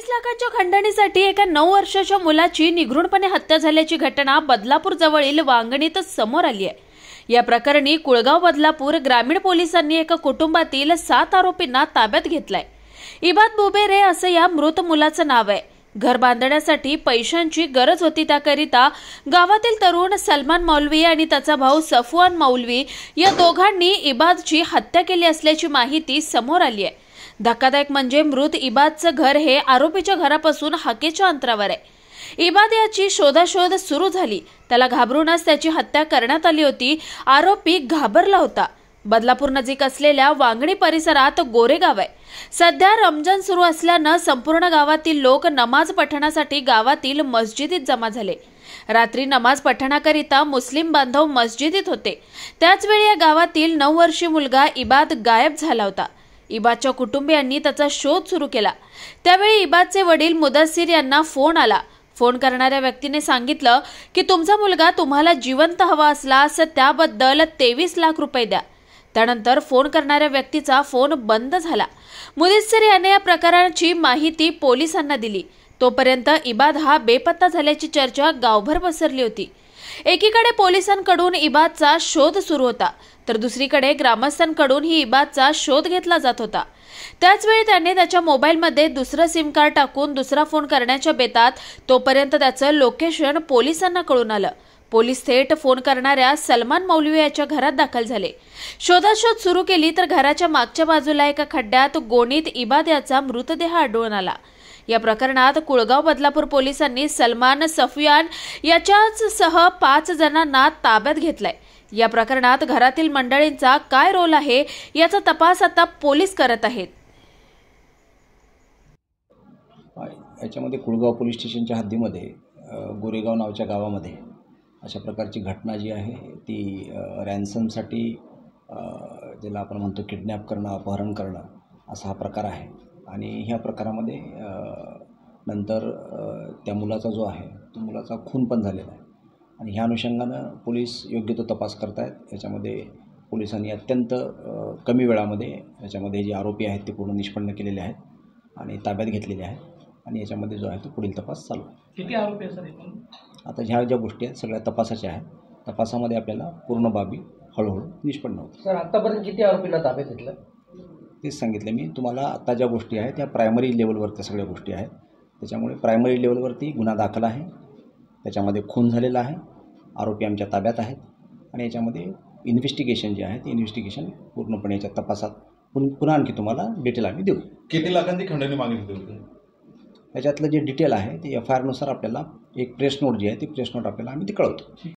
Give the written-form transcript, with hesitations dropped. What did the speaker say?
22 लाखांच्या खंडणीसाठी एका 9 वर्षाच्या मुलाची निघृणपणे हत्या झाल्याची घटना बदलापूर जवळील वांगणीतच समोर आली आहे। या प्रकरणी कुळगाव बदलापूर ग्रामीण पोलिसांनी एका कुटुंबातील 7 आरोपींना ताब्यात घेतलाय। इबाद बुबेरे असं या मृत मुलाचं नाव आहे। घर बांधण्यासाठी पैशांची गरज होती, त्याकरिता गावातील तरुण सलमान मौलवी आणि त्याचा भाऊ सफवान मौलवी या दोघांनी इबादची हत्या केली असल्याची माहिती समोर आली आहे। धक्कादायक म्हणजे मृत इबादचं घर हे आरोपीच्या घरापासून हाकेच्या अंतरावर आहे। इबाद याची शोधाशोध सुरू झाली, त्याला घाबरूनच त्याची हत्या करण्यात आली होती। आरोपी घाबरला होता। बदलापूर नजीक असलेल्या वांगणी परिसरात गोरेगाव आहे। सध्या रमजान सुरू असल्यानं संपूर्ण गावातील लोक नमाज पठणासाठी गावातील मस्जिदीत जमा झाले। रात्री नमाज पठणाकरिता मुस्लिम बांधव मस्जिदीत होते। त्याचवेळी या गावातील 9 वर्षीय मुलगा इबाद गायब झाला होता। इबादच्या कुटुंबियांनी त्याचा शोध सुरू केला। त्यावेळी इबादचे वडील मुदस्सीर यांना फोन आला। फोन करणाऱ्या व्यक्तीने सांगितलं की तुमचा मुलगा तुम्हाला जिवंत हवा असल्यास त्याबद्दल 23 लाख रुपये द्या। त्यानंतर फोन करणाऱ्या व्यक्तीचा फोन बंद झाला। मुदस्सीर याने या प्रकाराची माहिती पोलिसांना दिली। तोपर्यंत इबाद हा बेपत्ता झाल्याची चर्चा गावभर पसरली होती। एकीकडे पोलिसांकडून इबादचा शोध सुरू होता, तर दुसरीकडे ग्रामस्थांकडून ही इबादचा शोध घेतला जात होता। त्याचवेळी त्याने त्याच्या मोबाईलमध्ये दुसरं सिम कार्ड टाकून दुसरा फोन करण्याच्या बेतात तोपर्यंत त्याचं लोकेशन पोलिसांना कळून आलं। पोलीस थेट फोन करणाऱ्या सलमान मौलवी याच्या घरात दाखल झाले। शोधाशोध सुरू केली तर घराच्या मागच्या बाजूला एका खड्ड्यात गोणीत इबाद याचा मृतदेह आढळून आला। या प्रकरणात कुळगाव बदलापूर पोलिसांनी सलमान सफियान याच्यासह 5 जणांना ताब्यात घेतलाय। या प्रकरणात घरातील मंडळींचा काय रोल आहे याचा तपास आता पोलीस करत आहेत। याच्यामध्ये कुळगाव पोलीस स्टेशनच्या हद्दीमध्ये गोरेगाव नावाच्या गावामध्ये अशा प्रकारची घटना जी आहे ती रॅन्समसाठी ज्याला आपण म्हणतो किडनॅप करणं, अपहरण करणं असा हा प्रकार आहे। आणि ह्या प्रकारामध्ये नंतर त्या मुलाचा जो आहे तो मुलाचा खून पण झालेला आहे। आणि ह्या अनुषंगानं पोलीस योग्य तो तपास करत आहेत। याच्यामध्ये पोलिसांनी अत्यंत कमी वेळामध्ये याच्यामध्ये जे आरोपी आहेत ते पूर्ण निष्पन्न केलेले आहेत आणि ताब्यात घेतलेले आहेत। आणि याच्यामध्ये जो आहे तो पुढील तपास चालू आहे। किती आरोपी आहेत सर? आता ह्या ज्या गोष्टी आहेत सगळ्या तपासाच्या आहेत। तपासामध्ये आपल्याला पूर्ण बाबी हळूहळू निष्पन्न होतात। सर आतापर्यंत किती आरोपींना ताब्यात घेतलं? तेच सांगितलं मी तुम्हाला। आता ज्या गोष्टी आहेत त्या प्रायमरी लेवलवरती सगळ्या गोष्टी आहेत। त्याच्यामुळे प्रायमरी लेवलवरती गुन्हा दाखल आहे, त्याच्यामध्ये खून झालेला आहे, आरोपी आमच्या ताब्यात आहेत। आणि याच्यामध्ये इन्व्हेस्टिगेशन जे आहे ते इन्व्हेस्टिगेशन पूर्णपणे याच्या तपासात पुन्हा आणखी तुम्हाला डिटेल आम्ही देऊ। किती लाखांची खंडणी मागितली होती? त्याच्यातलं जे डिटेल आहे ते FIR नुसार आपल्याला एक प्रेस नोट जी आहे ती प्रेस नोट आपल्याला आम्ही ती कळवतो।